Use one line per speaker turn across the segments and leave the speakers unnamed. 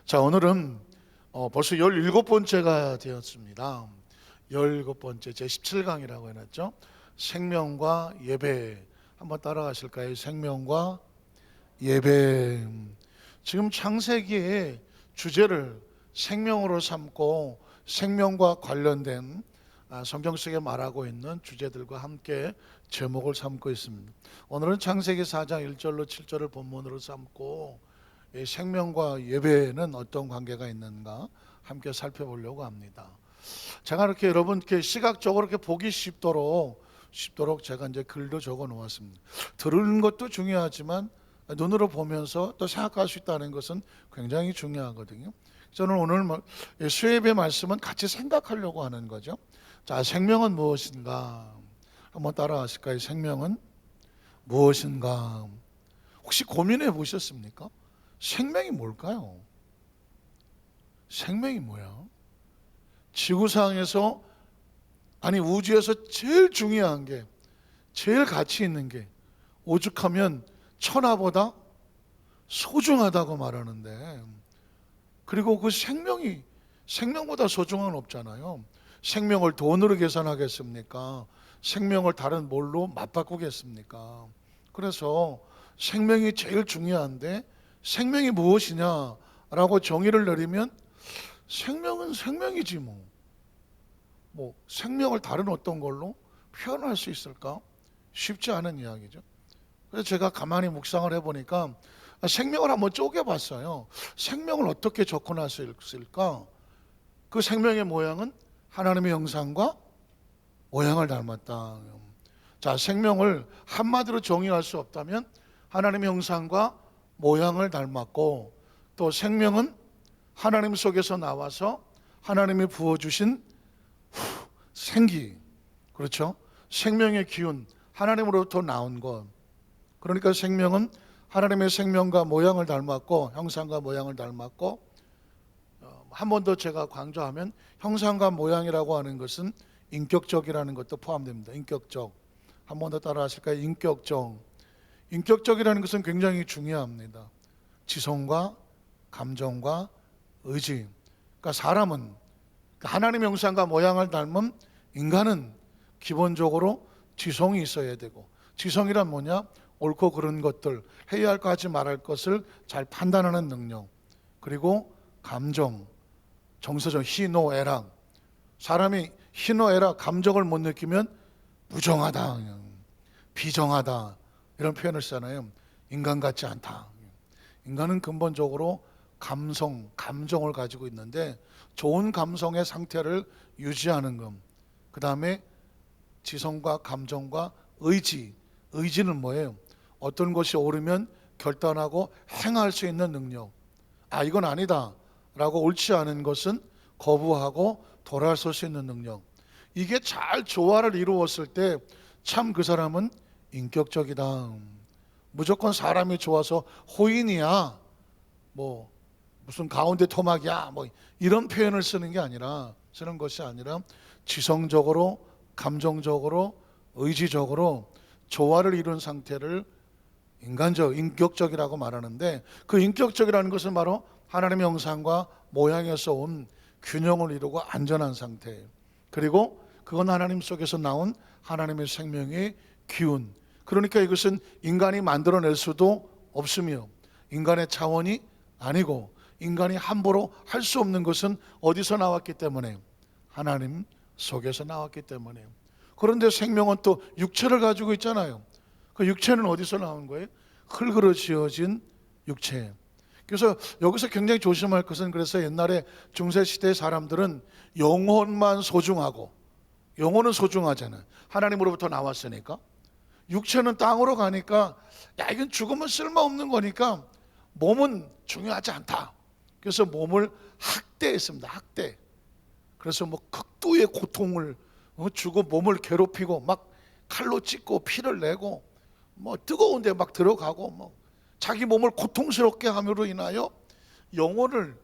자, 오늘은 벌써 17번째가 되었습니다. 17번째 제 17강이라고 해놨죠. 생명과 예배. 한번 따라가실까요? 생명과 예배. 지금 창세기의 주제를 생명으로 삼고 생명과 관련된 성경 속에 말하고 있는 주제들과 함께 제목을 삼고 있습니다. 오늘은 창세기 4장 1절로 7절을 본문으로 삼고 생명과 예배는 어떤 관계가 있는가 함께 살펴보려고 합니다. 제가 이렇게 여러분께 시각적으로 이렇게 보기 쉽도록 제가 이제 글도 적어 놓았습니다. 들은 것도 중요하지만 눈으로 보면서 또 생각할 수 있다는 것은 굉장히 중요하거든요. 저는 오늘 수예배 말씀은 같이 생각하려고 하는 거죠. 자, 생명은 무엇인가? 한번 따라하실까요? 생명은 무엇인가? 혹시 고민해 보셨습니까? 생명이 뭘까요? 생명이 뭐야? 지구상에서, 아니 우주에서 제일 중요한 게, 제일 가치 있는 게 오죽하면 천하보다 소중하다고 말하는데, 그리고 그 생명이 생명보다 소중한 건 없잖아요. 생명을 돈으로 계산하겠습니까? 생명을 다른 뭘로 맞바꾸겠습니까? 그래서 생명이 제일 중요한데 생명이 무엇이냐라고 정의를 내리면 생명은 생명이지 뭐 생명을 다른 어떤 걸로 표현할 수 있을까? 쉽지 않은 이야기죠. 그래서 제가 가만히 묵상을 해보니까 생명을 한번 쪼개봤어요. 생명을 어떻게 접근할 수 있을까? 그 생명의 모양은 하나님의 형상과 모양을 닮았다. 자, 생명을 한마디로 정의할 수 없다면 하나님의 형상과 모양을 닮았고, 또 생명은 하나님 속에서 나와서 하나님이 부어주신 생기, 그렇죠? 생명의 기운, 하나님으로부터 나온 것. 그러니까 생명은 하나님의 생명과 모양을 닮았고, 형상과 모양을 닮았고, 한 번 더 제가 강조하면 형상과 모양이라고 하는 것은 인격적이라는 것도 포함됩니다. 인격적. 한 번 더 따라 하실까요? 인격적. 인격적이라는 것은 굉장히 중요합니다. 지성과 감정과 의지. 그러니까 사람은, 하나님의 형상과 모양을 닮은 인간은 기본적으로 지성이 있어야 되고, 지성이란 뭐냐? 옳고 그른 것들, 해야 할 것 하지 말할 것을 잘 판단하는 능력, 그리고 감정, 정서적 희노애락. 사람이 희노애락, 감정을 못 느끼면 부정하다, 비정하다 이런 표현을 쓰잖아요. 인간 같지 않다. 인간은 근본적으로 감정을 가지고 있는데, 좋은 감성의 상태를 유지하는 것, 그 다음에 지성과 감정과 의지는 뭐예요? 어떤 것이 옳으면 결단하고 행할 수 있는 능력. 이건 아니다 라고 옳지 않은 것은 거부하고 돌아설 수 있는 능력. 이게 잘 조화를 이루었을 때 참 그 사람은 인격적이다. 무조건 사람이 좋아서 호인이야, 뭐 무슨 가운데 토막이야, 뭐 이런 표현을 쓰는 것이 아니라 지성적으로, 감정적으로, 의지적으로 조화를 이룬 상태를 인격적이라고 말하는데, 그 인격적이라는 것은 바로 하나님의 형상과 모양에서 온 균형을 이루고 안전한 상태, 그리고 그건 하나님 속에서 나온 하나님의 생명의 기운. 그러니까 이것은 인간이 만들어낼 수도 없으며 인간의 차원이 아니고, 인간이 함부로 할 수 없는 것은 어디서 나왔기 때문에? 하나님 속에서 나왔기 때문에. 그런데 생명은 또 육체를 가지고 있잖아요. 그 육체는 어디서 나온 거예요? 흙으로 지어진 육체. 그래서 여기서 굉장히 조심할 것은, 그래서 옛날에 중세시대 사람들은 영혼만 소중하고, 영혼은 소중하잖아요. 하나님으로부터 나왔으니까. 육체는 땅으로 가니까, 이건 죽으면 쓸모없는 거니까 몸은 중요하지 않다. 그래서 몸을 학대했습니다. 학대. 그래서 뭐 극도의 고통을 주고 몸을 괴롭히고, 막 칼로 찢고 피를 내고, 뭐 뜨거운 데 막 들어가고, 뭐 자기 몸을 고통스럽게 함으로 인하여 영혼을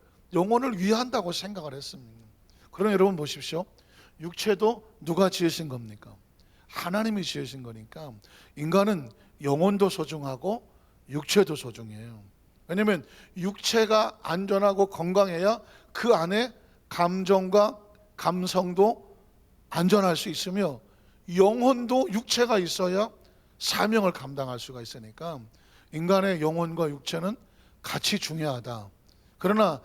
위한다고 생각을 했습니다. 그럼 여러분 보십시오. 육체도 누가 지으신 겁니까? 하나님이 지으신 거니까 인간은 영혼도 소중하고 육체도 소중해요. 왜냐하면 육체가 안전하고 건강해야 그 안에 감정과 감성도 안전할 수 있으며, 영혼도 육체가 있어야 사명을 감당할 수가 있으니까 인간의 영혼과 육체는 같이 중요하다. 그러나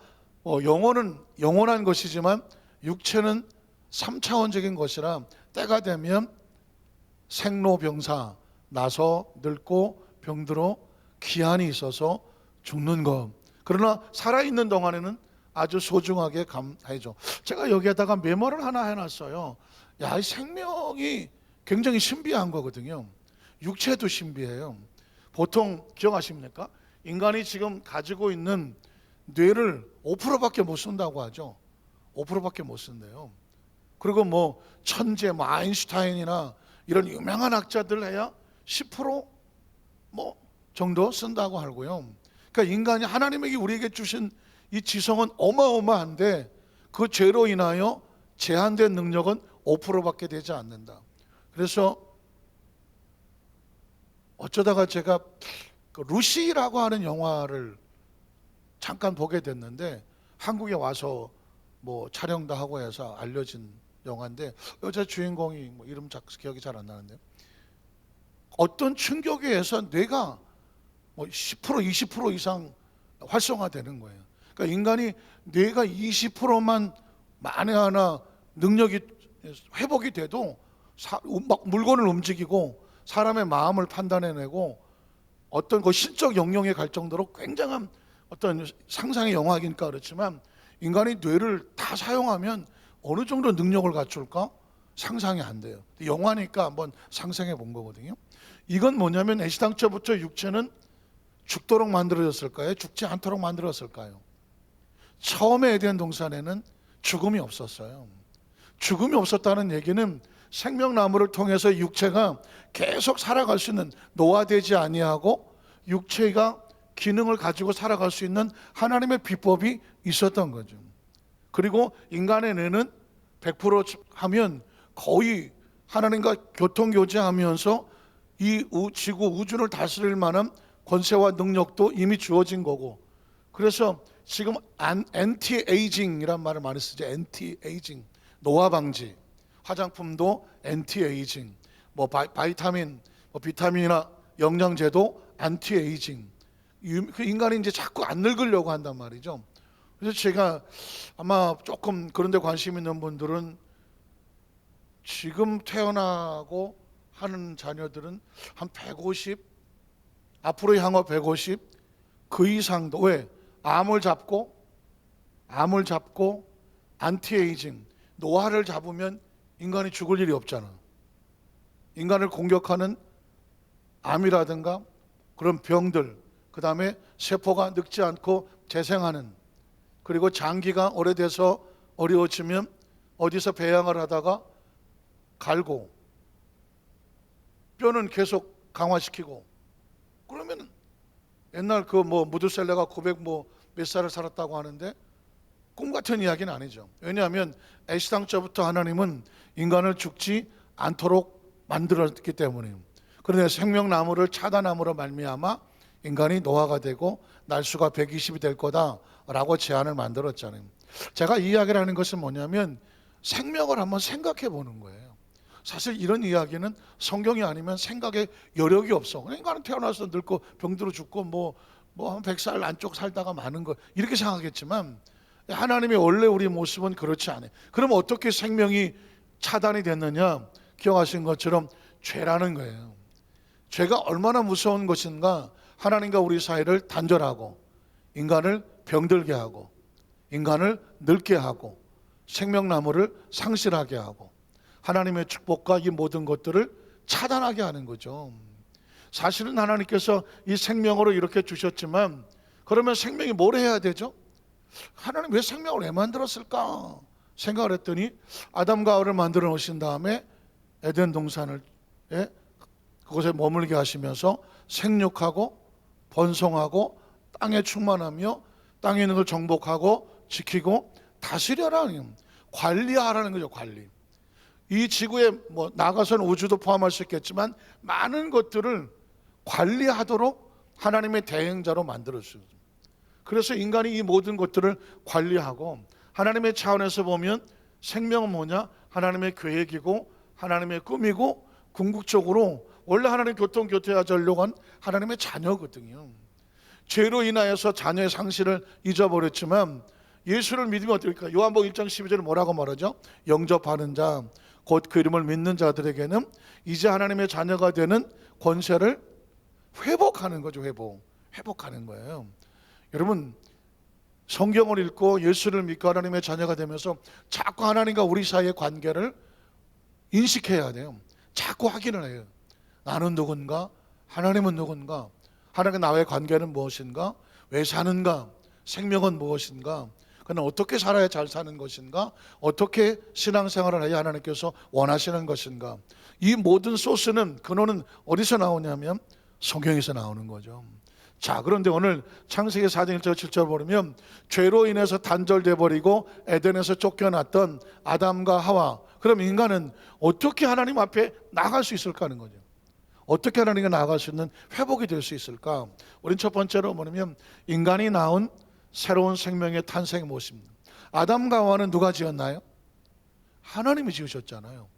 영혼은 영원한 것이지만 육체는 3차원적인 것이라 때가 되면 생로병사, 나서 늙고 병들어 기한이 있어서 죽는 것. 그러나 살아있는 동안에는 아주 소중하게 감해줘. 제가 여기에다가 메모를 하나 해놨어요. 야, 이 생명이 굉장히 신비한 거거든요. 육체도 신비해요. 보통 기억하십니까? 인간이 지금 가지고 있는 뇌를 5%밖에 못 쓴다고 하죠. 5%밖에 못 쓴대요. 그리고 뭐 천재, 뭐 아인슈타인이나 이런 유명한 학자들 해야 10% 뭐 정도 쓴다고 하고요. 그러니까 인간이 하나님에게 우리에게 주신 이 지성은 어마어마한데 그 죄로 인하여 제한된 능력은 5%밖에 되지 않는다. 그래서 어쩌다가 제가 그 루시라고 하는 영화를 잠깐 보게 됐는데, 한국에 와서 뭐 촬영도 하고 해서 알려진 영화인데, 여자 주인공이 뭐 이름 기억이 잘 안 나는데, 어떤 충격에 의해서 뇌가 뭐 10% 20% 이상 활성화되는 거예요. 그러니까 인간이 뇌가 20%만 만에 하나 능력이 회복이 돼도 막 물건을 움직이고 사람의 마음을 판단해내고 어떤 그 신적 영역에 갈 정도로 굉장한 어떤 상상의 영화이니까 그렇지만, 인간이 뇌를 다 사용하면 어느 정도 능력을 갖출까 상상이 안 돼요. 영화니까 한번 상상해 본 거거든요. 이건 뭐냐면 애시당초부터 육체는 죽도록 만들어졌을까요? 죽지 않도록 만들었을까요? 처음에 에덴 동산에는 죽음이 없었어요. 죽음이 없었다는 얘기는 생명나무를 통해서 육체가 계속 살아갈 수 있는, 노화되지 아니하고 육체가 기능을 가지고 살아갈 수 있는 하나님의 비법이 있었던 거죠. 그리고 인간의 뇌는 100% 하면 거의 하나님과 교통교제하면서 이 지구 우주를 다스릴 만한 권세와 능력도 이미 주어진 거고, 그래서 지금 엔티에이징이란 말을 많이 쓰죠. 엔티에이징, 노화 방지, 화장품도 엔티에이징, 뭐 바이타민, 뭐 비타민이나 영양제도 안티에이징. 인간이 이제 자꾸 안 늙으려고 한단 말이죠. 그래서 제가 아마 조금 그런 데 관심 있는 분들은 지금 태어나고 하는 자녀들은 한 150, 앞으로 향후 150, 그 이상도, 왜? 암을 잡고 안티에이징, 노화를 잡으면 인간이 죽을 일이 없잖아. 인간을 공격하는 암이라든가 그런 병들, 그 다음에 세포가 늙지 않고 재생하는, 그리고 장기가 오래돼서 어려워지면 어디서 배양을 하다가 갈고 뼈는 계속 강화시키고, 그러면 옛날 그 뭐 무드셀레가 900 뭐 몇 살을 살았다고 하는데 꿈 같은 이야기는 아니죠. 왜냐하면 애시당초부터 하나님은 인간을 죽지 않도록 만들었기 때문이에요. 그런데 생명나무를 차단함으로 말미암아 인간이 노화가 되고 날수가 120이 될 거다라고 제안을 만들었잖아요. 제가 이 이야기를 하는 것은 뭐냐면 생명을 한번 생각해 보는 거예요. 사실 이런 이야기는 성경이 아니면 생각에 여력이 없어. 인간은 태어나서 늙고 병들어 죽고 뭐 한 100살 안쪽 살다가 마는 거, 이렇게 생각하겠지만 하나님의 원래 우리 모습은 그렇지 않아요. 그럼 어떻게 생명이 차단이 됐느냐? 기억하신 것처럼 죄라는 거예요. 죄가 얼마나 무서운 것인가? 하나님과 우리 사이를 단절하고 인간을 병들게 하고 인간을 늙게 하고 생명나무를 상실하게 하고 하나님의 축복과 이 모든 것들을 차단하게 하는 거죠. 사실은 하나님께서 이 생명으로 이렇게 주셨지만, 그러면 생명이 뭘 해야 되죠? 하나님 왜 생명을 왜 만들었을까 생각을 했더니, 아담과 하와를 만들어 놓으신 다음에 에덴 동산을 그곳에 머물게 하시면서 생육하고 번성하고 땅에 충만하며 땅에 있는 걸 정복하고 지키고 다스려라는, 관리하라는 거죠. 관리. 이 지구에 뭐 나가서는 우주도 포함할 수 있겠지만 많은 것들을 관리하도록 하나님의 대행자로 만들었어요. 그래서 인간이 이 모든 것들을 관리하고, 하나님의 차원에서 보면 생명은 뭐냐? 하나님의 계획이고 하나님의 꿈이고, 궁극적으로 원래 하나님 교통교태하자려고 한 하나님의 자녀거든요. 죄로 인하여서 자녀의 상실을 잊어버렸지만 예수를 믿으면 어떨까? 요한복음 1장 12절에 뭐라고 말하죠? 영접하는 자, 곧 그 이름을 믿는 자들에게는 이제 하나님의 자녀가 되는 권세를 회복하는 거죠. 회복하는 거예요. 여러분, 성경을 읽고 예수를 믿고 하나님의 자녀가 되면서 자꾸 하나님과 우리 사이의 관계를 인식해야 돼요. 자꾸 확인을 해요. 나는 누군가? 하나님은 누군가? 하나님과 나의 관계는 무엇인가? 왜 사는가? 생명은 무엇인가? 그는 어떻게 살아야 잘 사는 것인가? 어떻게 신앙생활을 해야 하나님께서 원하시는 것인가? 이 모든 소스는, 근원은 어디서 나오냐면 성경에서 나오는 거죠. 자, 그런데 오늘 창세기 4장 1절 7절 보면 죄로 인해서 단절돼 버리고 에덴에서 쫓겨났던 아담과 하와, 그럼 인간은 어떻게 하나님 앞에 나갈 수 있을까 하는 거죠. 어떻게 하나님과 나아갈 수 있는 회복이 될 수 있을까? 우린 첫 번째로 뭐냐면 인간이 낳은 새로운 생명의 탄생의 모습입니다. 아담과 하와는 누가 지었나요? 하나님이 지으셨잖아요.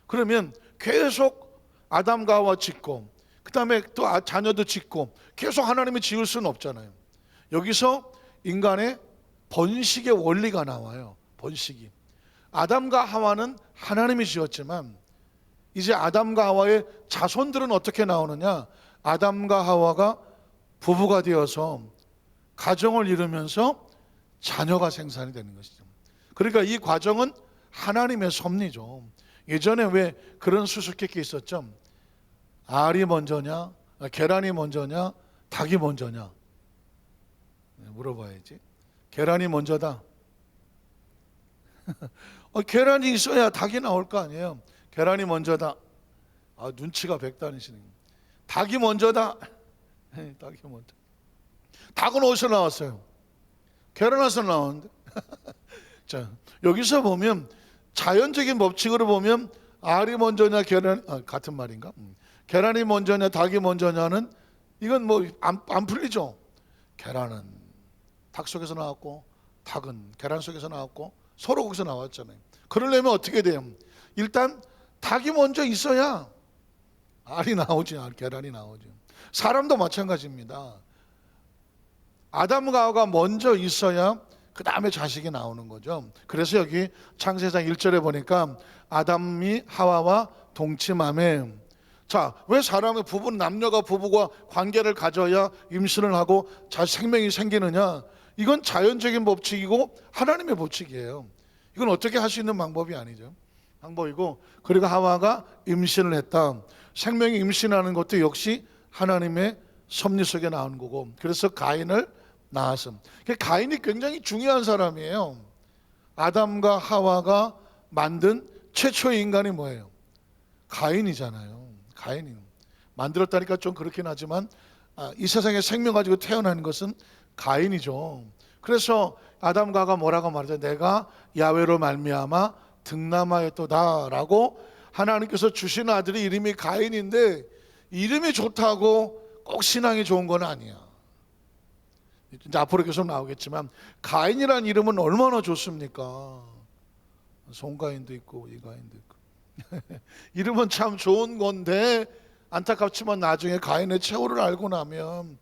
그러면 계속 아담과 하와 짓고, 그 다음에 또 자녀도 짓고, 계속 하나님이 지을 수는 없잖아요. 여기서 인간의 번식의 원리가 나와요. 번식이. 아담과 하와는 하나님이 지었지만 이제 아담과 하와의 자손들은 어떻게 나오느냐? 아담과 하와가 부부가 되어서 가정을 이루면서 자녀가 생산이 되는 것이죠. 그러니까 이 과정은 하나님의 섭리죠. 예전에 왜 그런 수수께끼 있었죠? 알이 먼저냐, 계란이 먼저냐, 닭이 먼저냐? 물어봐야지. 계란이 먼저다. 계란이 있어야 닭이 나올 거 아니에요. 계란이 먼저다. 눈치가 백단이시네. 닭이 먼저다. 닭이 먼저. 닭은 어디서 나왔어요? 계란에서 나왔는데. 자, 여기서 보면 자연적인 법칙으로 보면 알이 먼저냐 같은 말인가? 계란이 먼저냐 닭이 먼저냐는 이건 뭐 안 풀리죠. 계란은 닭 속에서 나왔고 닭은 계란 속에서 나왔고 서로 거기서 나왔잖아요. 그러려면 어떻게 돼요? 일단 닭이 먼저 있어야 알이 나오지, 계란이 나오죠. 사람도 마찬가지입니다. 아담과 하와가 먼저 있어야 그 다음에 자식이 나오는 거죠. 그래서 여기 창세상 1절에 보니까 아담이 하와와 동침하매. 자, 왜 사람의 남녀가 부부가 관계를 가져야 임신을 하고 생명이 생기느냐? 이건 자연적인 법칙이고 하나님의 법칙이에요. 이건 어떻게 할 수 있는 방법이 아니죠. 방법이고, 그리고 하와가 임신을 했다. 생명이 임신하는 것도 역시 하나님의 섭리 속에 나오는 거고, 그래서 가인을 낳았음. 가인이 굉장히 중요한 사람이에요. 아담과 하와가 만든 최초의 인간이 뭐예요? 가인이잖아요. 가인이 만들었다니까 좀 그렇긴 하지만 이 세상에 생명 가지고 태어난 것은 가인이죠. 그래서 아담과 하와가 뭐라고 말하죠? 내가 야훼로 말미암아 등남하였도다라고. 하나님께서 주신 아들이 이름이 가인인데 이름이 좋다고 꼭 신앙이 좋은 건 아니야. 이제 앞으로 계속 나오겠지만 가인이라는 이름은 얼마나 좋습니까? 송가인도 있고 이가인도 있고 이름은 참 좋은 건데 안타깝지만 나중에 가인의 최후를 알고 나면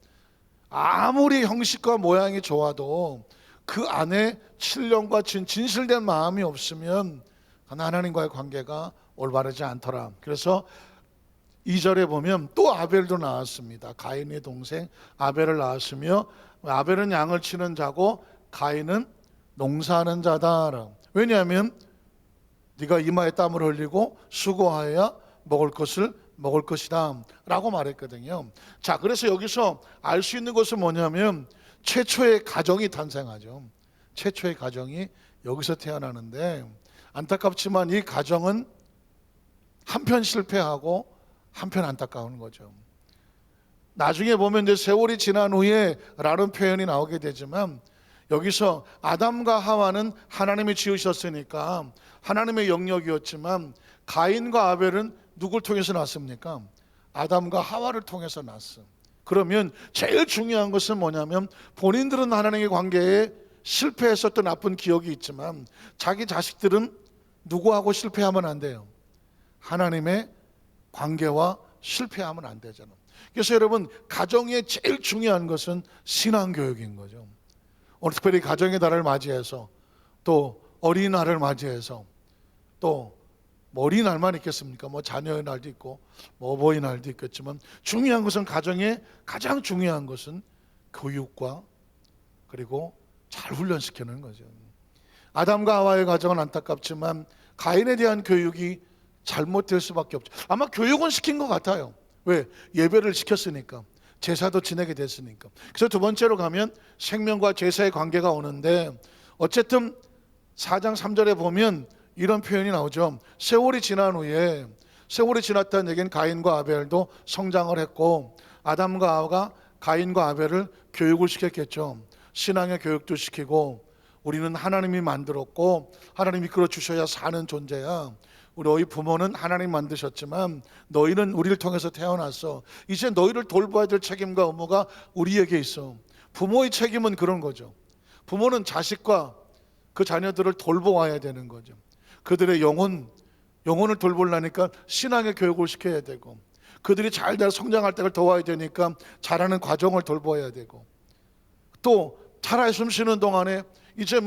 아무리 형식과 모양이 좋아도 그 안에 신령과 진실된 마음이 없으면 하나님과의 관계가 올바르지 않더라. 그래서 2절에 보면 또 아벨도 나왔습니다. 가인의 동생 아벨을 낳았으며 아벨은 양을 치는 자고 가인은 농사하는 자다. 왜냐하면 네가 이마에 땀을 흘리고 수고하여야 먹을 것이다 라고 말했거든요. 자, 그래서 여기서 알 수 있는 것은 뭐냐면 최초의 가정이 탄생하죠. 최초의 가정이 여기서 태어나는데 안타깝지만 이 가정은 한편 실패하고 한편 안타까운 거죠. 나중에 보면 이제 세월이 지난 후에 라는 표현이 나오게 되지만 여기서 아담과 하와는 하나님이 지으셨으니까 하나님의 영역이었지만 가인과 아벨은 누굴 통해서 났습니까? 아담과 하와를 통해서 났어. 그러면 제일 중요한 것은 뭐냐면 본인들은 하나님의 관계에 실패했었던 나쁜 기억이 있지만 자기 자식들은 누구하고 실패하면 안 돼요? 하나님의 관계와 실패하면 안 되잖아. 그래서 여러분, 가정에 제일 중요한 것은 신앙교육인 거죠. 오늘 특별히 가정의 달을 맞이해서, 또 어린이날을 맞이해서, 또 어린이날만 있겠습니까? 자녀의 날도 있고 어버이날도 있겠지만, 중요한 것은, 가정에 가장 중요한 것은 교육과 그리고 잘 훈련시키는 거죠. 아담과 하와의 가정은 안타깝지만 가인에 대한 교육이 잘못될 수밖에 없죠. 아마 교육은 시킨 것 같아요. 왜? 예배를 시켰으니까, 제사도 지내게 됐으니까. 그래서 두 번째로 가면 생명과 제사의 관계가 오는데, 어쨌든 4장 3절에 보면 이런 표현이 나오죠. 세월이 지난 후에, 세월이 지났다는 얘기는 가인과 아벨도 성장을 했고, 아담과 하와가 가인과 아벨을 교육을 시켰겠죠. 신앙의 교육도 시키고, 우리는 하나님이 만들었고 하나님이 이끌어 주셔야 사는 존재야. 너희 부모는 하나님 만드셨지만 너희는 우리를 통해서 태어났어. 이제 너희를 돌봐야 될 책임과 의무가 우리에게 있어. 부모의 책임은 그런 거죠. 부모는 자식과 그 자녀들을 돌보아야 되는 거죠. 그들의 영혼을 돌보려니까 신앙의 교육을 시켜야 되고, 그들이 잘 성장할 때를 도와야 되니까 자라는 과정을 돌봐야 되고, 또 살아 숨 쉬는 동안에 이제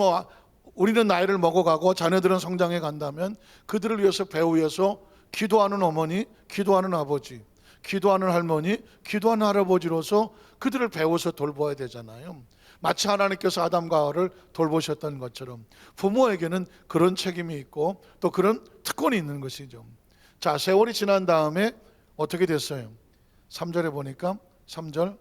우리는 나이를 먹어가고 자녀들은 성장해 간다면 그들을 위해서 배우여서 기도하는 어머니, 기도하는 아버지, 기도하는 할머니, 기도하는 할아버지로서 그들을 배워서 돌봐야 되잖아요. 마치 하나님께서 아담과 하와를 돌보셨던 것처럼 부모에게는 그런 책임이 있고 또 그런 특권이 있는 것이죠. 자, 세월이 지난 다음에 어떻게 됐어요? 3절에 보니까 3절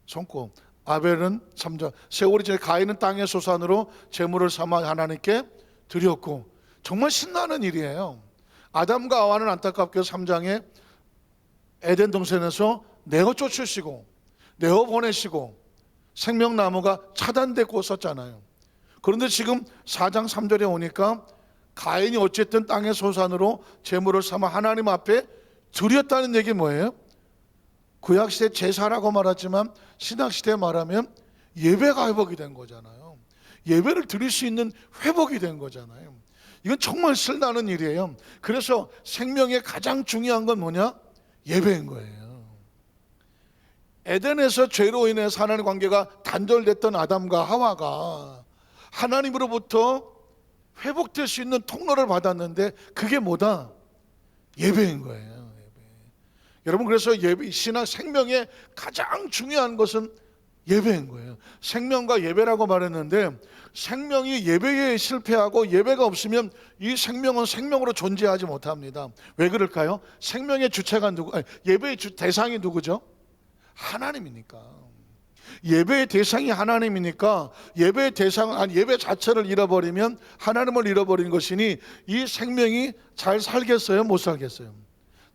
손꼽 아벨은 3절 세월이 지나 가인은 땅의 소산으로 제물을 삼아 하나님께 드렸고. 정말 신나는 일이에요. 아담과 하와는 안타깝게 3장에 에덴 동산에서 내어 쫓으시고 내어 보내시고 생명나무가 차단되고 썼잖아요. 그런데 지금 4장 3절에 오니까 가인이 어쨌든 땅의 소산으로 제물을 삼아 하나님 앞에 드렸다는 얘기 뭐예요? 구약시대 제사라고 말하지만 신약시대에 말하면 예배가 회복이 된 거잖아요. 예배를 드릴 수 있는 회복이 된 거잖아요. 이건 정말 신나는 일이에요. 그래서 생명의 가장 중요한 건 뭐냐? 예배인 거예요. 에덴에서 죄로 인해서 하나님 관계가 단절됐던 아담과 하와가 하나님으로부터 회복될 수 있는 통로를 받았는데, 그게 뭐다? 예배인 거예요. 여러분, 그래서 예배, 신앙 생명의 가장 중요한 것은 예배인 거예요. 생명과 예배라고 말했는데, 생명이 예배에 실패하고 예배가 없으면 이 생명은 생명으로 존재하지 못합니다. 왜 그럴까요? 생명의 주체가 예배의 대상이 누구죠? 하나님이니까. 예배의 대상이 하나님이니까 예배의 대상, 예배 자체를 잃어버리면 하나님을 잃어버린 것이니 이 생명이 잘 살겠어요? 못 살겠어요?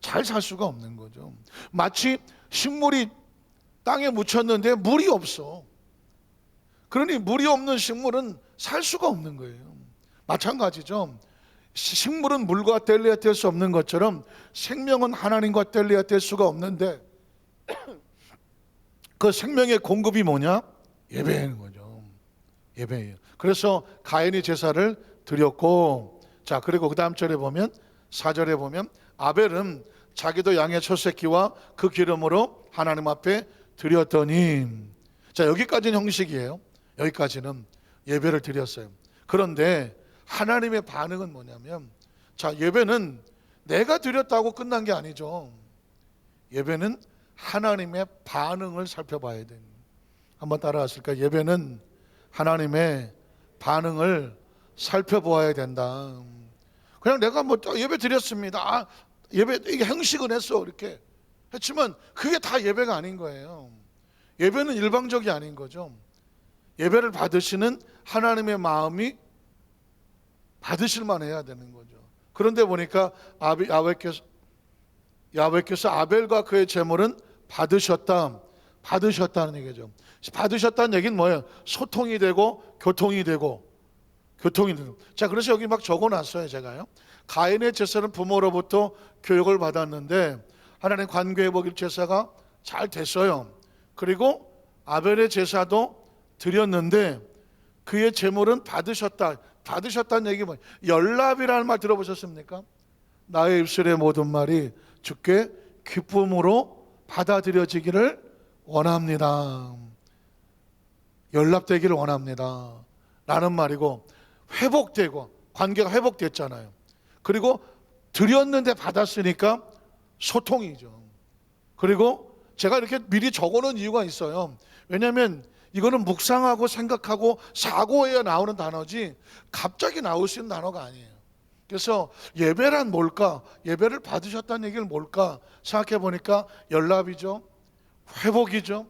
잘 살 수가 없는 거죠. 마치 식물이 땅에 묻혔는데 물이 없어. 그러니 물이 없는 식물은 살 수가 없는 거예요. 마찬가지죠. 식물은 물과 뗄래야 뗄 수 없는 것처럼 생명은 하나님과 뗄래야 뗄 수가 없는데, 그 생명의 공급이 뭐냐? 예배인 거죠. 예배예요. 그래서 가인이 제사를 드렸고, 자, 그리고 그 다음 절에 보면 4절에 보면 아벨은 자기도 양의 첫 새끼와 그 기름으로 하나님 앞에 드렸더니, 자, 여기까지는 형식이에요. 여기까지는 예배를 드렸어요. 그런데 하나님의 반응은 뭐냐면, 자, 예배는 내가 드렸다고 끝난 게 아니죠. 예배는 하나님의 반응을 살펴봐야 돼요. 한번 따라하실까요? 예배는 하나님의 반응을 살펴보아야 된다. 그냥 내가 예배 드렸습니다. 예배, 이게 형식은 했어. 이렇게 했지만 그게 다 예배가 아닌 거예요. 예배는 일방적이 아닌 거죠. 예배를 받으시는 하나님의 마음이 받으실만 해야 되는 거죠. 그런데 보니까 야훼께서 아벨과 그의 제물은 받으셨다는 얘기죠. 받으셨다는 얘기는 뭐예요? 소통이 되고 교통이 되고. 자, 그래서 여기 막 적어놨어요, 제가요. 가인의 제사는 부모로부터 교육을 받았는데 하나님 관계회복 제사가 잘 됐어요. 그리고 아벨의 제사도 드렸는데 그의 제물은 받으셨다는 얘기 뭐예요? 연납이라는 말 들어보셨습니까? 나의 입술의 모든 말이 주께 기쁨으로 받아들여지기를 원합니다. 연락되기를 원합니다 라는 말이고, 회복되고 관계가 회복됐잖아요. 그리고 드렸는데 받았으니까 소통이죠. 그리고 제가 이렇게 미리 적어놓은 이유가 있어요. 왜냐하면 이거는 묵상하고 생각하고 사고해야 나오는 단어지 갑자기 나올 수 있는 단어가 아니에요. 그래서 예배란 뭘까? 예배를 받으셨다는 얘기는 뭘까? 생각해 보니까 연락이죠, 회복이죠,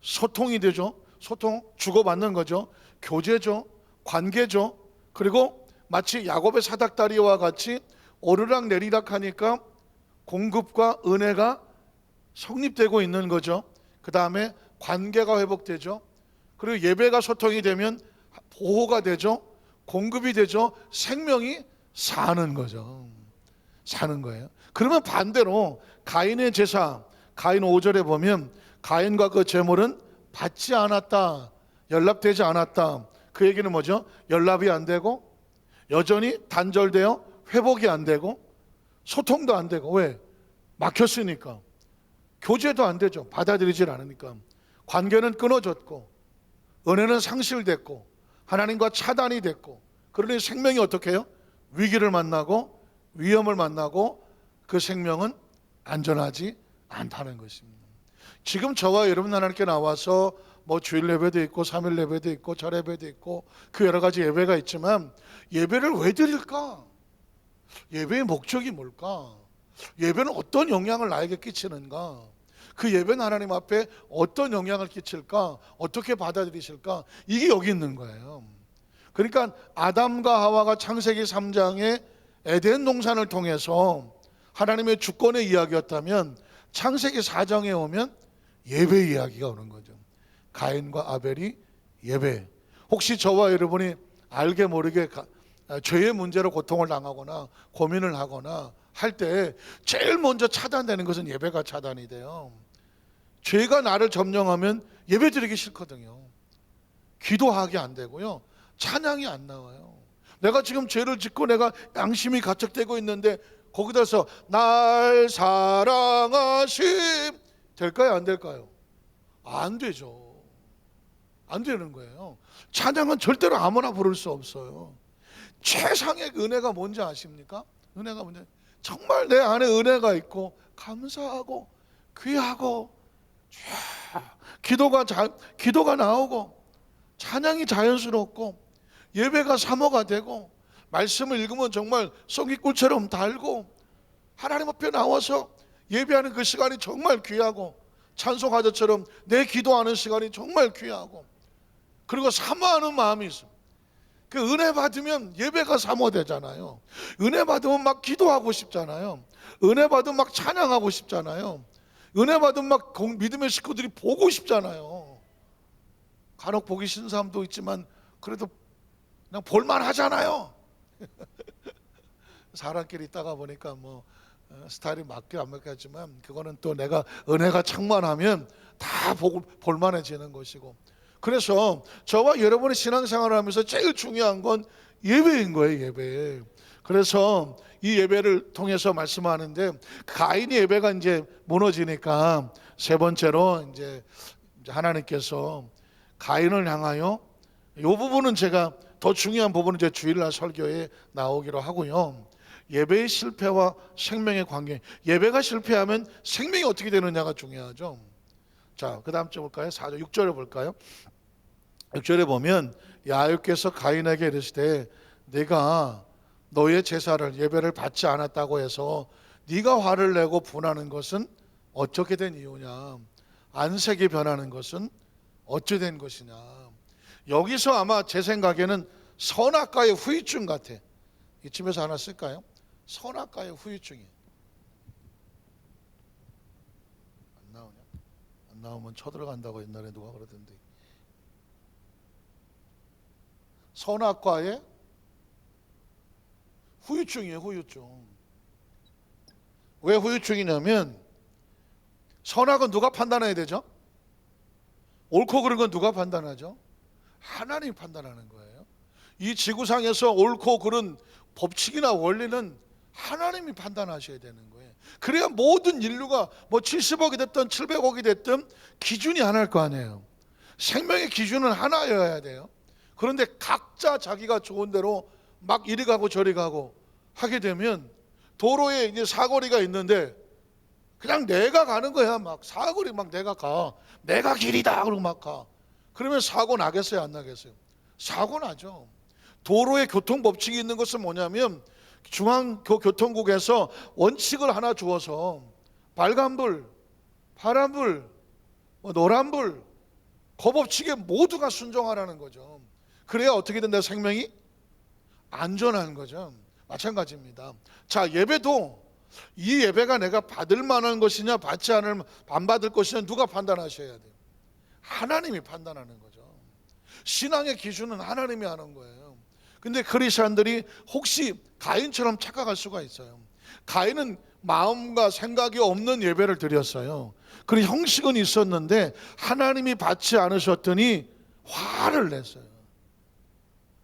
소통이 되죠. 소통, 주고받는 거죠. 교제죠, 관계죠. 그리고 마치 야곱의 사닥다리와 같이 오르락 내리락 하니까 공급과 은혜가 성립되고 있는 거죠. 그 다음에 관계가 회복되죠. 그리고 예배가 소통이 되면 보호가 되죠, 공급이 되죠, 생명이 사는 거죠. 사는 거예요. 그러면 반대로 가인의 제사, 가인 5절에 보면 가인과 그 제물은 받지 않았다, 연락되지 않았다. 그 얘기는 뭐죠? 연락이 안 되고 여전히 단절되어 회복이 안 되고 소통도 안 되고. 왜? 막혔으니까. 교제도 안 되죠. 받아들이질 않으니까. 관계는 끊어졌고 은혜는 상실됐고 하나님과 차단이 됐고, 그러니 생명이 어떻게 해요? 위기를 만나고 위험을 만나고 그 생명은 안전하지 않다는 것입니다. 지금 저와 여러분 하나님께 나와서 뭐 주일 예배도 있고 3일 예배도 있고 절 예배도 있고 그 여러 가지 예배가 있지만 예배를 왜 드릴까? 예배의 목적이 뭘까? 예배는 어떤 영향을 나에게 끼치는가? 그 예배는 하나님 앞에 어떤 영향을 끼칠까? 어떻게 받아들이실까? 이게 여기 있는 거예요. 그러니까 아담과 하와가 창세기 3장에 에덴 동산을 통해서 하나님의 주권의 이야기였다면 창세기 4장에 오면 예배 이야기가 오는 거죠. 가인과 아벨이 예배. 혹시 저와 여러분이 알게 모르게 죄의 문제로 고통을 당하거나 고민을 하거나 할 때 제일 먼저 차단되는 것은 예배가 차단이 돼요. 죄가 나를 점령하면 예배 드리기 싫거든요. 기도하기 안 되고요, 찬양이 안 나와요. 내가 지금 죄를 짓고 내가 양심이 가책되고 있는데 거기다서 날 사랑하심 될까요? 안 될까요? 안 되죠. 안 되는 거예요. 찬양은 절대로 아무나 부를 수 없어요. 최상의 은혜가 뭔지 아십니까? 은혜가 뭔지, 정말 내 안에 은혜가 있고 감사하고 귀하고 기도가 나오고 찬양이 자연스럽고 예배가 사모가 되고 말씀을 읽으면 정말 쏨기꿀처럼 달고 하나님 앞에 나와서 예배하는 그 시간이 정말 귀하고 찬송하자처럼 내 기도하는 시간이 정말 귀하고, 그리고 사모하는 마음이 있어요. 그 은혜 받으면 예배가 사모되잖아요. 은혜 받으면 막 기도하고 싶잖아요. 은혜 받으면 막 찬양하고 싶잖아요. 은혜 받으면 막 믿음의 식구들이 보고 싶잖아요. 간혹 보기 싫은 사람도 있지만 그래도 그냥 볼만 하잖아요. 사람끼리 있다가 보니까 뭐 스타일이 맞게 안 맞게 하지만 그거는 또 내가 은혜가 충만하면 다 볼만해지는 것이고, 그래서 저와 여러분이 신앙생활을 하면서 제일 중요한 건 예배인 거예요. 예배. 그래서 이 예배를 통해서 말씀하는데 가인의 예배가 이제 무너지니까 세 번째로 이제 하나님께서 가인을 향하여, 이 부분은 제가 더 중요한 부분은 제 주일날 설교에 나오기로 하고요. 예배의 실패와 생명의 관계. 예배가 실패하면 생명이 어떻게 되느냐가 중요하죠. 자, 그 다음 주 볼까요? 4절 6절에 볼까요? 6절에 보면 야곱께서 가인에게 이르시되 내가 너의 제사를 예배를 받지 않았다고 해서 네가 화를 내고 분하는 것은 어떻게 된 이유냐? 안색이 변하는 것은 어찌 된 것이냐? 여기서 아마 제 생각에는 선악과의 후유증 같아. 이쯤에서 하나 쓸까요? 선악과의 후유증이에요. 안 나오냐? 안 나오면 쳐들어간다고 옛날에 누가 그러던데. 선악과의 후유증이에요. 후유증. 왜 후유증이냐면 선악은 누가 판단해야 되죠? 옳고 그른 건 누가 판단하죠? 하나님이 판단하는 거예요. 이 지구상에서 옳고 그른 법칙이나 원리는 하나님이 판단하셔야 되는 거예요. 그래야 모든 인류가 뭐 70억이 됐든 700억이 됐든 기준이 하나일 거 아니에요. 생명의 기준은 하나여야 돼요. 그런데 각자 자기가 좋은 대로 막 이리 가고 저리 가고 하게 되면 도로에 이제 사거리가 있는데 그냥 내가 가는 거야. 막 사거리 막 내가 가. 내가 길이다 그러고 막 가. 그러면 사고 나겠어요, 안 나겠어요? 사고 나죠. 도로에 교통 법칙이 있는 것은 뭐냐면 중앙교통국에서 원칙을 하나 주어서 빨간불, 파란불, 노란불 그 법칙에 모두가 순종하라는 거죠. 그래야 어떻게 된다? 생명이 안전한 거죠. 마찬가지입니다. 자, 예배도 이 예배가 내가 받을 만한 것이냐 받지 않을 안 받을 것이냐 누가 판단하셔야 돼요? 하나님이 판단하는 거죠. 신앙의 기준은 하나님이 하는 거예요. 근데 크리스천들이 혹시 가인처럼 착각할 수가 있어요. 가인은 마음과 생각이 없는 예배를 드렸어요. 그리고 형식은 있었는데 하나님이 받지 않으셨더니 화를 냈어요.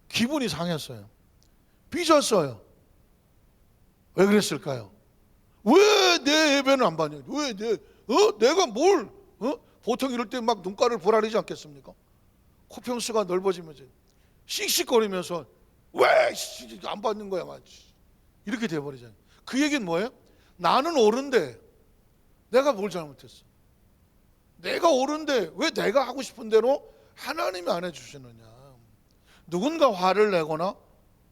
기분이 상했어요. 삐졌어요. 왜 그랬을까요? 왜 내 예배는 안 받냐? 왜 내가 뭘 보통 이럴 때 막 눈가를 부라리지 않겠습니까? 코평수가 넓어지면서 씩씩거리면서 왜 안 받는 거야, 맞지? 이렇게 돼버리잖아요. 그 얘기는 뭐예요? 나는 옳은데 내가 뭘 잘못했어? 내가 옳은데 왜 내가 하고 싶은 대로 하나님이 안 해주시느냐? 누군가 화를 내거나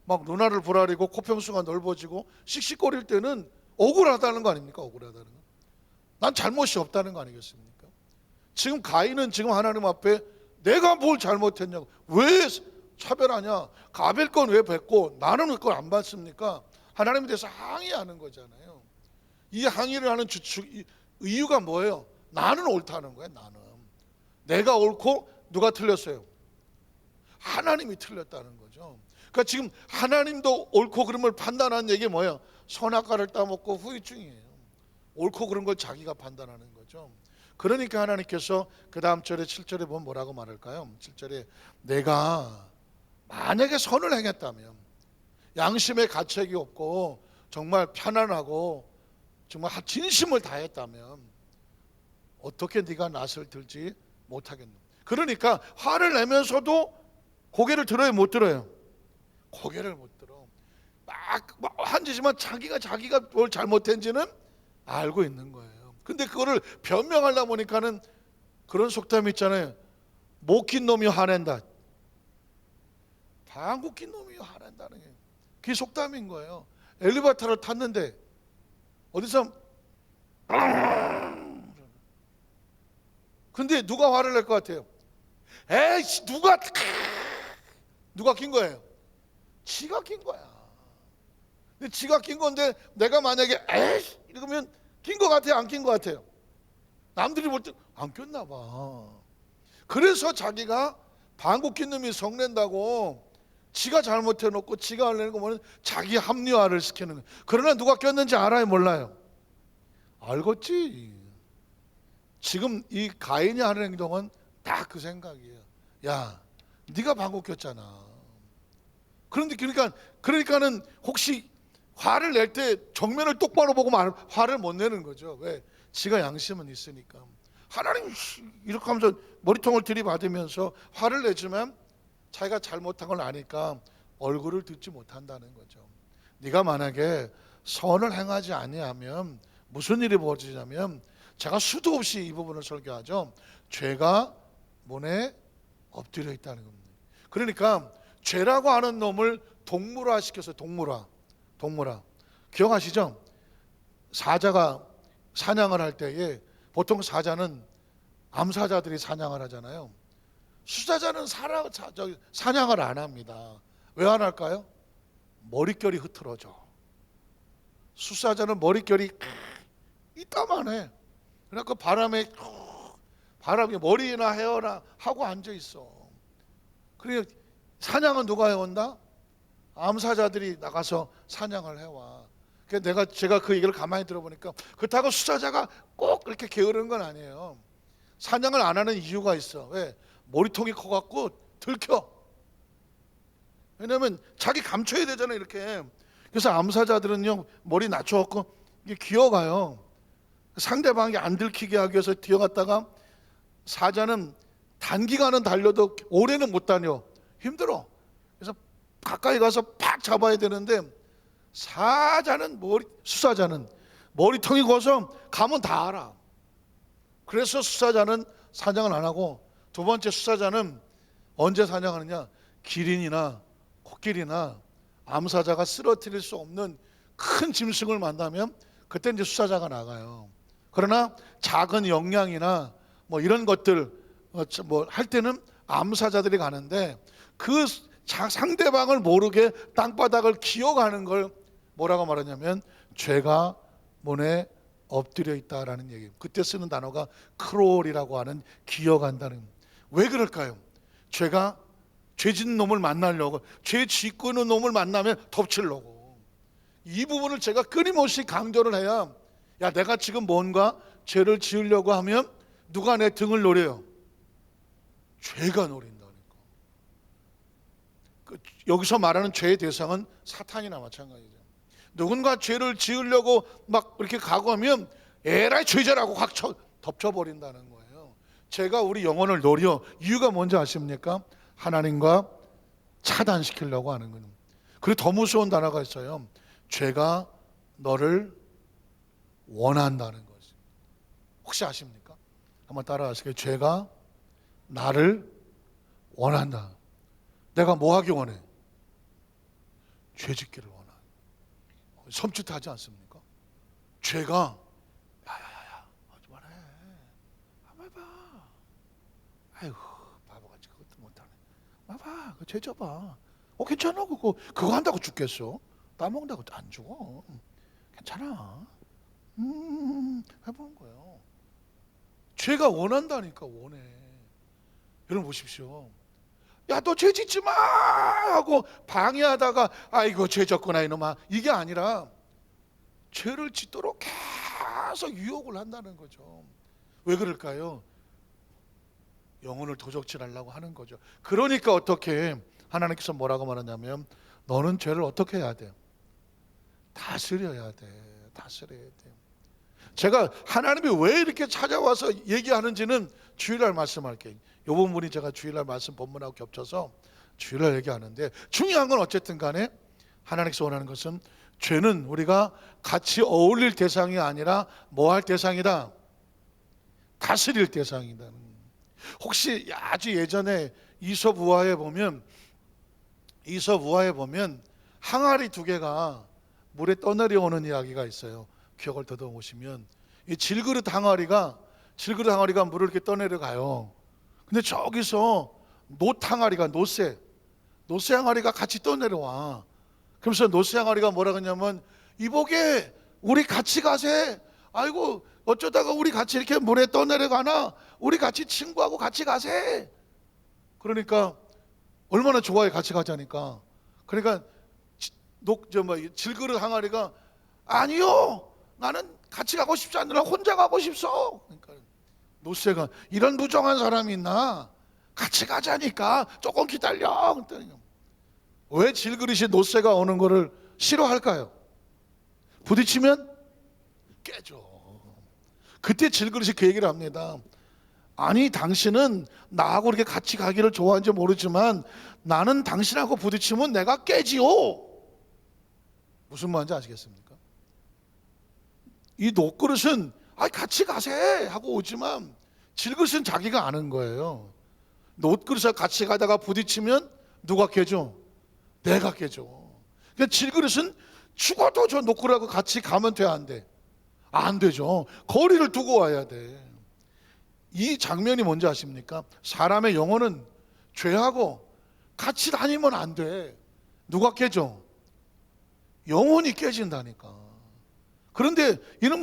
막 눈알을 부라리고 코평수가 넓어지고 씩씩거릴 때는 억울하다는 거 아닙니까? 억울하다는 거. 난 잘못이 없다는 거 아니겠습니까? 지금 가인은 지금 하나님 앞에 내가 뭘 잘못했냐고, 왜 차별하냐, 아벨 건 왜 뱉고 나는 왜 그걸 안 받습니까? 하나님에 대해서 항의하는 거잖아요. 이 항의를 하는 이유가 뭐예요? 나는 옳다는 거예요. 나는 내가 옳고 누가 틀렸어요? 하나님이 틀렸다는 거죠. 그러니까 지금 하나님도 옳고 그름을 판단하는 얘기 뭐예요? 선악과를 따먹고 후유증이에요. 옳고 그른 걸 자기가 판단하는 거죠. 그러니까 하나님께서 그 다음 절에 7절에 보면 뭐라고 말할까요? 7절에 내가 만약에 선을 행했다면, 양심에 가책이 없고 정말 편안하고 정말 진심을 다했다면 어떻게 네가 낯을 들지 못하겠노? 그러니까 화를 내면서도 고개를 들어요, 못 들어요? 고개를 못 들어. 막 한지지만 자기가 뭘 잘못했는지는 알고 있는 거예요. 근데 그거를 변명하려다 보니까는 그런 속담이 있잖아요. 못 낀 놈이 화낸다. 방구 낀 놈이 화낸다는 게 그게 속담인 거예요. 엘리베이터를 탔는데 어디서 근데 누가 화를 낼 것 같아요? 에이씨, 누가 낀 거예요? 지가 낀 거야. 근데 지가 낀 건데 내가 만약에 에이씨 이러면 낀 것 같아요, 안 낀 것 같아요? 남들이 볼 때 안 꼈나 봐. 그래서 자기가 방구 낀 놈이 성낸다고 지가 잘못해놓고 지가 하려는 거 뭐는 자기 합리화를 시키는 거예요. 그러나 누가 꼈는지 알아요, 몰라요? 알겠지. 지금 이 가인이 하는 행동은 딱 그 생각이에요. 야, 네가 방구 꼈잖아. 그런데 그러니까는 혹시 화를 낼 때 정면을 똑바로 보고 화를 못 내는 거죠. 왜? 지가 양심은 있으니까. 하나님 이렇게 하면서 머리통을 들이받으면서 화를 내지만 자기가 잘못한 걸 아니까 얼굴을 듣지 못한다는 거죠. 네가 만약에 선을 행하지 아니하면 무슨 일이 벌어지냐면, 제가 수도 없이 이 부분을 설교하죠. 죄가 문에 엎드려 있다는 겁니다. 그러니까 죄라고 하는 놈을 동물화 시켰어요. 동물화. 기억하시죠? 사자가 사냥을 할 때에 보통 사자는 암사자들이 사냥을 하잖아요. 수사자는 사냥을 안 합니다. 왜 안 할까요? 머릿결이 흐트러져. 수사자는 머릿결이 이따만해. 그러니까 바람에 머리나 헤어나 하고 앉아 있어. 그러니까 사냥은 누가 해온다? 암사자들이 나가서 사냥을 해와. 제가 그 얘기를 가만히 들어보니까 그렇다고 수사자가 꼭 그렇게 게으른 건 아니에요. 사냥을 안 하는 이유가 있어. 왜? 머리통이 커갖고 들켜. 왜냐면 자기 감춰야 되잖아요, 이렇게. 그래서 암사자들은요, 머리 낮춰갖고 이게 기어가요. 상대방이 안 들키게 하기 위해서 기어갔다가, 사자는 단기간은 달려도 오래는 못 다녀. 힘들어. 그래서 가까이 가서 팍 잡아야 되는데, 수사자는 머리통이 커서 가면 다 알아. 그래서 수사자는 사냥을 안 하고, 두 번째, 수사자는 언제 사냥하느냐? 기린이나 코끼리나 암사자가 쓰러뜨릴 수 없는 큰 짐승을 만나면 그때 이제 수사자가 나가요. 그러나 작은 영양이나 뭐 이런 것들 뭐 할 때는 암사자들이 가는데, 그 상대방을 모르게 땅바닥을 기어가는 걸 뭐라고 말하냐면 죄가 문에 엎드려 있다라는 얘기예요. 그때 쓰는 단어가 크롤이라고 하는 기어간다는. 왜 그럴까요? 죄가 죄진 놈을 만나려고, 죄 짓고 있는 놈을 만나면 덮치려고. 이 부분을 제가 끊임없이 강조를 해야, 야, 내가 지금 뭔가 죄를 지으려고 하면 누가 내 등을 노려요? 죄가 노린다니까. 여기서 말하는 죄의 대상은 사탄이나 마찬가지죠. 누군가 죄를 지으려고 막 이렇게 각오하면 에라이 죄자라고 확 덮쳐버린다는 거예요. 죄가 우리 영혼을 노려. 이유가 뭔지 아십니까? 하나님과 차단시키려고 하는 거예요. 그리고 더 무서운 단어가 있어요. 죄가 너를 원한다는 거죠. 혹시 아십니까? 한번 따라하세요. 죄가 나를 원한다. 내가 뭐 하기 원해? 죄 짓기를 원한다. 섬찟하지 않습니까? 죄가 야야야야 하지 말해. 한번 해봐. 아이고 바보같이 그것도 못하네. 봐봐 그 죄 져봐. 괜찮아 그거 한다고 죽겠어? 따먹는다고 안 죽어. 괜찮아. 해보는 거예요. 죄가 원한다니까. 원해. 여러분 보십시오. 야, 너 죄 짓지 마 하고 방해하다가 아이고 죄 졌구나 이놈아, 이게 아니라 죄를 짓도록 계속 유혹을 한다는 거죠. 왜 그럴까요? 영혼을 도적질하려고 하는 거죠. 그러니까 어떻게 하나님께서 뭐라고 말하냐면, 너는 죄를 어떻게 해야 돼? 다스려야 돼. 다스려야 돼. 제가 하나님이 왜 이렇게 찾아와서 얘기하는지는 주일날 말씀할게요. 이 부분이 제가 주일날 말씀 본문하고 겹쳐서 주일날 얘기하는데, 중요한 건 어쨌든 간에 하나님께서 원하는 것은 죄는 우리가 같이 어울릴 대상이 아니라 뭐 할 대상이다? 다스릴 대상이다. 혹시 아주 예전에 이솝우화에 보면 항아리 두 개가 물에 떠내려오는 이야기가 있어요. 기억을 더듬으시면 이 질그릇 항아리가 물을 이렇게 떠내려가요. 근데 저기서 노새 항아리가 같이 떠내려와. 그러면서 노새 항아리가 뭐라 그러냐면, 이보게 우리 같이 가세. 아이고 어쩌다가 우리 같이 이렇게 물에 떠내려가나, 우리 같이 친구하고 같이 가세. 그러니까 얼마나 좋아해, 같이 가자니까. 그러니까 질그릇 항아리가 아니요, 나는 같이 가고 싶지 않느라 혼자 가고 싶소. 그러니까 노새가, 이런 무정한 사람이 있나? 같이 가자니까 조금 기다려. 왜 질그릇이 노새가 오는 거를 싫어할까요? 부딪히면 깨져. 그때 질그릇이 그 얘기를 합니다. 아니, 당신은 나하고 이렇게 같이 가기를 좋아하는지 모르지만 나는 당신하고 부딪히면 내가 깨지요. 무슨 말인지 아시겠습니까? 이 노그릇은 같이 가세 하고 오지만, 질그릇은 자기가 아는 거예요. 노그릇과 같이 가다가 부딪히면 누가 깨져? 내가 깨져. 그러니까 질그릇은 죽어도 저 노그릇하고 같이 가면 돼, 안 돼? 안 되죠. 거리를 두고 와야 돼. 이 장면이 뭔지 아십니까? 사람의 영혼은 죄하고 같이 다니면 안 돼. 누가 깨져? 영혼이 깨진다니까. 그런데 이는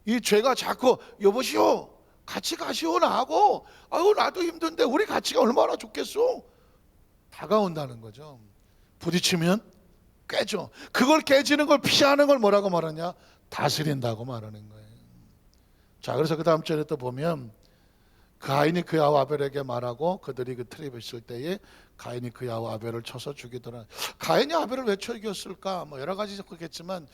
이 죄가 자꾸 여보시오, 같이 가시오 나하고, 아유 나도 힘든데 우리 같이 가 얼마나 좋겠소. 다가온다는 거죠. 부딪히면 깨져. 그걸 깨지는 걸 피하는 걸 뭐라고 말하냐? 다스린다고 말하는 거예요. 자, 그래서 그 다음 절에 또 보면 가인이 그 아우 아벨에게 말하고 그들이 그 트립에 있을 때에 가인이 그 아우 아벨을 쳐서 죽이더라. 가인이 아벨을 왜 죽였을까? 뭐 여러 가지 그렇겠지만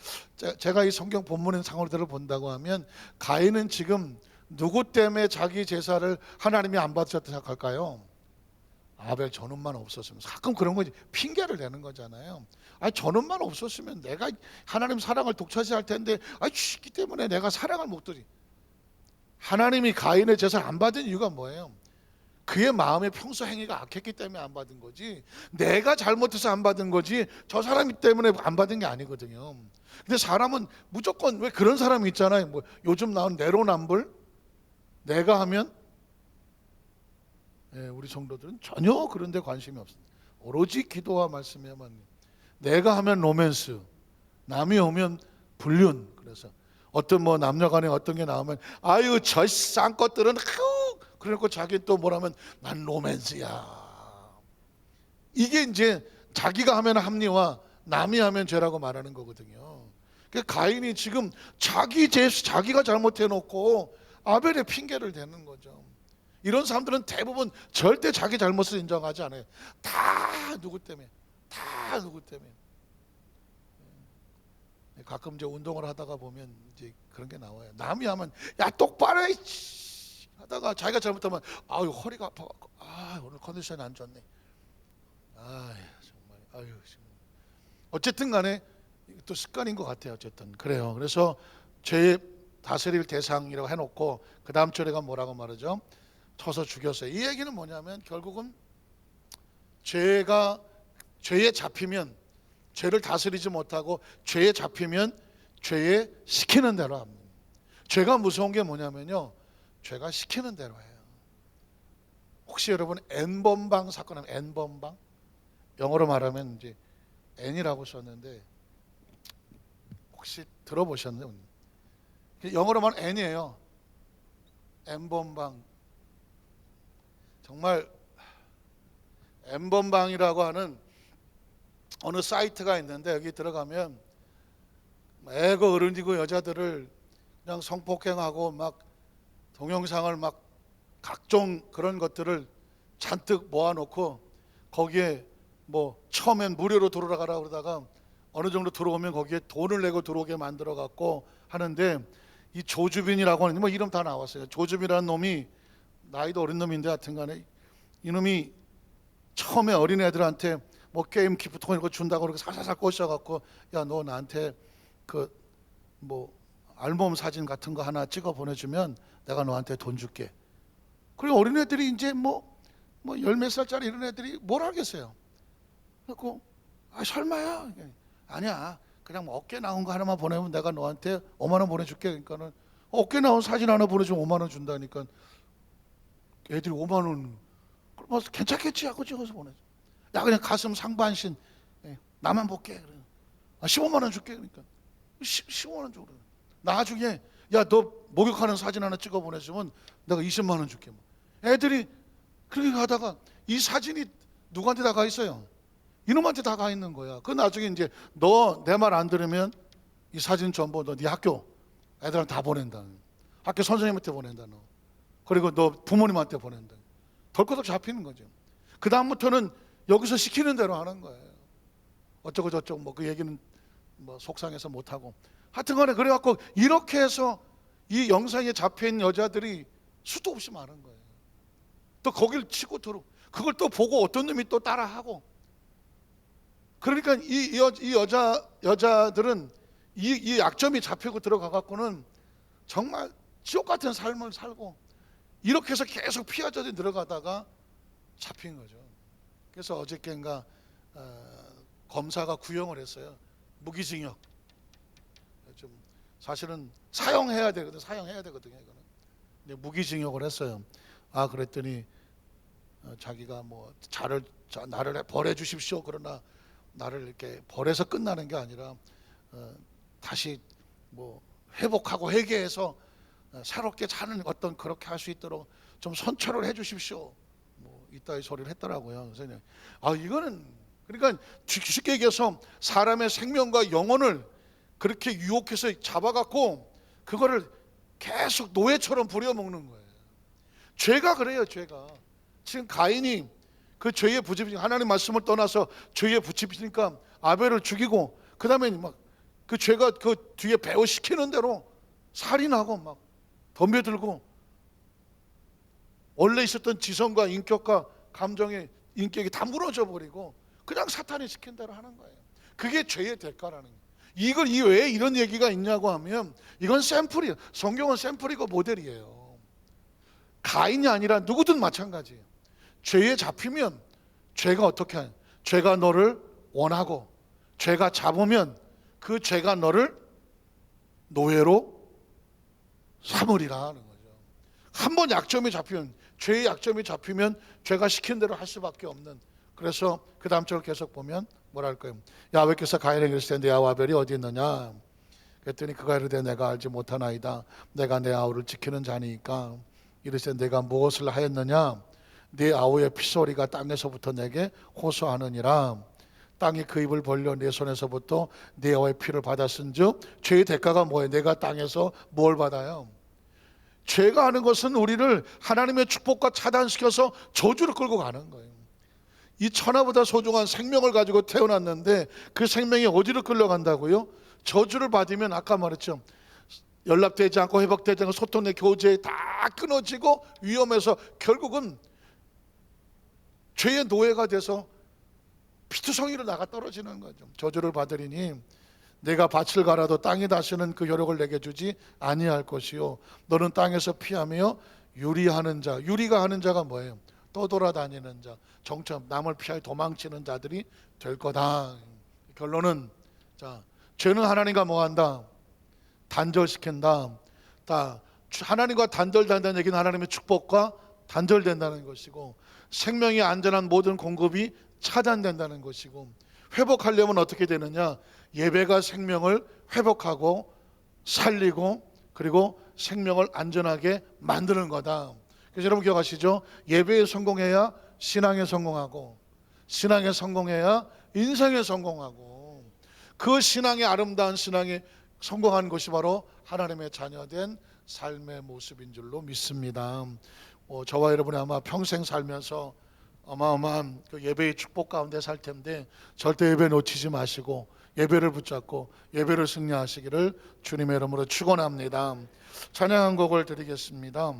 제가 이 성경 본문의 상황들을 본다고 하면 가인은 지금 누구 때문에 자기 제사를 하나님이 안 받으셨다 생각할까요? 아벨 저놈만 없었으면. 가끔 그런 거지, 핑계를 대는 거잖아요. 아니 저놈만 없었으면 내가 하나님 사랑을 독차지할 텐데, 아니 죽기 때문에 내가 사랑을 못 드리. 하나님이 가인의 제사를 안 받은 이유가 뭐예요? 그의 마음의 평소 행위가 악했기 때문에 안 받은 거지, 내가 잘못해서 안 받은 거지 저 사람이 때문에 안 받은 게 아니거든요. 근데 사람은 무조건, 왜 그런 사람이 있잖아요. 뭐 요즘 나온 내로남불, 내가 하면, 우리 성도들은 전혀 그런 데 관심이 없습니다. 오로지 기도와 말씀에만. 내가 하면 로맨스, 남이 오면 불륜. 그래서 어떤 뭐 남녀간에 어떤 게 나오면 아유 저 쌍것들은 그래놓고 자기 또 뭐라면 난 로맨스야. 이게 이제 자기가 하면 합리화, 남이 하면 죄라고 말하는 거거든요. 그러니까 가인이 지금 자기가 잘못해놓고 아벨의 핑계를 대는 거죠. 이런 사람들은 대부분 절대 자기 잘못을 인정하지 않아요. 다 누구 때문에, 다 누구 때문에. 가끔 이제 운동을 하다가 보면 이제 그런 게 나와요. 남이 하면 야 똑바로 해 하다가 자기가 잘못하면 아유 허리가 아파, 아 오늘 컨디션이 안 좋네. 아 정말 아유. 어쨌든 간에 또 습관인 것 같아요. 어쨌든 그래요. 그래서 죄의 다스릴 대상이라고 해놓고 그 다음 절에가 뭐라고 말하죠? 쳐서 죽였어요. 이 얘기는 뭐냐면 결국은 죄에 잡히면, 죄를 다스리지 못하고 죄에 잡히면 죄에 시키는 대로 합니다. 죄가 무서운 게 뭐냐면요, 죄가 시키는 대로 해요. 혹시 여러분 N번방 사건 하면, N번방 영어로 말하면 이제 N이라고 썼는데 혹시 들어보셨나요? 영어로 말하면 N이에요. N번방. 정말 N번방이라고 하는 어느 사이트가 있는데 여기 들어가면 애고 어른이고 여자들을 그냥 성폭행하고 막 동영상을 막 각종 그런 것들을 잔뜩 모아놓고 거기에 뭐 처음엔 무료로 들어가라 그러다가 어느 정도 들어오면 거기에 돈을 내고 들어오게 만들어 갖고 하는데, 이 조주빈이라고 하는 뭐 이름 다 나왔어요. 조주빈이라는 놈이 나이도 어린 놈인데 하여튼간에 이놈이 처음에 어린애들한테 뭐 게임 기프트콘 이런 거 준다고 그렇게 살살살 꼬셔갖고 야 너 나한테 그 뭐 알몸 사진 같은 거 하나 찍어 보내주면 내가 너한테 돈 줄게. 그리고 어린애들이 이제 뭐 열 몇 살짜리 이런 애들이 뭘 알겠어요. 그래갖고 아 설마야? 아니야, 그냥 뭐 어깨 나온 거 하나만 보내면 내가 너한테 5만 원 보내줄게. 그러니까는 어깨 나온 사진 하나 보내주면 5만 원 준다니까 애들이 5만 원 그럼 괜찮겠지 하고 찍어서 보내줘. 야 그냥 가슴 상반신 나만 볼게. 그래. 15만 원 줄게. 그러니까 15만 원 줘. 그래. 나중에 야 너 목욕하는 사진 하나 찍어 보내주면 내가 20만 원 줄게. 애들이 그렇게 가다가 이 사진이 누구한테 다 가 있어요? 이놈한테 다 가 있는 거야. 그 나중에 이제 너 내 말 안 들으면 이 사진 전부 너 네 학교 애들한테 다 보낸다. 학교 선생님한테 보낸다. 너. 그리고 너 부모님한테 보낸다. 덜커덕 잡히는 거죠. 그 다음부터는 여기서 시키는 대로 하는 거예요. 어쩌고 저쩌고 뭐 그 얘기는 뭐 속상해서 못 하고 하여튼간에 그래갖고 이렇게 해서 이 영상에 잡혀있는 여자들이 수도 없이 많은 거예요. 또 거길 치고 들어 그걸 또 보고 어떤 놈이 또 따라하고. 그러니까 이 여자들은 이 약점이 잡히고 들어가갖고는 정말 지옥 같은 삶을 살고 이렇게 해서 계속 피하자에 들어가다가 잡힌 거죠. 그래서 어저께인가 검사가 구형을 했어요. 무기징역. 좀 사실은 사형해야 되거든요. 이거는. 근데 무기징역을 했어요. 아 그랬더니 자기가 뭐 나를 벌해 주십시오. 그러나 나를 이렇게 벌해서 끝나는 게 아니라 다시 뭐 회복하고 회개해서 새롭게 사는 어떤 그렇게 할 수 있도록 좀 선처를 해 주십시오. 뭐 이따위 소리를 했더라고요. 그래서 이거는 그러니까 쉽게 얘기해서 사람의 생명과 영혼을 그렇게 유혹해서 잡아갖고 그거를 계속 노예처럼 부려먹는 거예요. 죄가 그래요. 죄가 지금 가인이 그 죄에 부딪히니까, 하나님 말씀을 떠나서 죄에 부딪히니까 아벨을 죽이고, 그 다음에 막 그 죄가 그 뒤에 배후시키는 대로 살인하고 막 덤벼들고, 원래 있었던 지성과 인격과 감정의 인격이 다 무너져 버리고 그냥 사탄이 시킨 대로 하는 거예요. 그게 죄의 대가라는 거예요. 이걸 이 왜 이런 얘기가 있냐고 하면, 이건 샘플이에요. 성경은 샘플이고 모델이에요. 가인이 아니라 누구든 마찬가지예요. 죄에 잡히면 죄가 어떻게 하냐? 죄가 너를 원하고, 죄가 잡으면 그 죄가 너를 노예로 삼으리라 하는 거죠. 한번 약점이 잡히면, 죄의 약점이 잡히면 죄가 시킨 대로 할 수밖에 없는. 그래서 그 다음 절을 계속 보면 뭐랄까요? 야훼께서 가인에게 이르시되 내 아우 아벨이 어디 있느냐? 그랬더니 그가 이르되 내가 알지 못하나이다. 내가 내 아우를 지키는 자니까. 이르시되 내가 무엇을 하였느냐? 네 아우의 피소리가 땅에서부터 내게 호소하느니라. 땅이 그 입을 벌려 내 손에서부터 네 아우의 피를 받았은즉, 죄의 대가가 뭐예요? 내가 땅에서 뭘 받아요? 죄가 하는 것은 우리를 하나님의 축복과 차단시켜서 저주를 끌고 가는 거예요. 이 천하보다 소중한 생명을 가지고 태어났는데 그 생명이 어디로 끌려간다고요? 저주를 받으면, 아까 말했죠, 연락되지 않고 회복되지 않고 소통의 교제 다 끊어지고 위험해서 결국은 죄의 노예가 돼서 피투성이로 나가 떨어지는 거죠. 저주를 받으리니 내가 밭을 갈아도 땅이 다시는 그 효력을 내게 주지 아니할 것이요, 너는 땅에서 피하며 유리하는 자. 유리가 하는 자가 뭐예요? 떠돌아다니는 자, 정처 남을 피하여 도망치는 자들이 될 거다. 결론은, 자, 죄는 하나님과 뭐한다? 단절시킨다. 하나님과 단절된다는 얘기는 하나님의 축복과 단절된다는 것이고, 생명이 안전한 모든 공급이 차단된다는 것이고, 회복하려면 어떻게 되느냐? 예배가 생명을 회복하고 살리고 그리고 생명을 안전하게 만드는 거다. 그래서 여러분 기억하시죠? 예배에 성공해야 신앙에 성공하고, 신앙에 성공해야 인생에 성공하고, 그 신앙의 아름다운 신앙에 성공하는 것이 바로 하나님의 자녀된 삶의 모습인 줄로 믿습니다. 저와 여러분이 아마 평생 살면서 어마어마한 그 예배의 축복 가운데 살 텐데, 절대 예배 놓치지 마시고 예배를 붙잡고 예배를 승리하시기를 주님의 이름으로 축원합니다. 찬양한 곡을 드리겠습니다.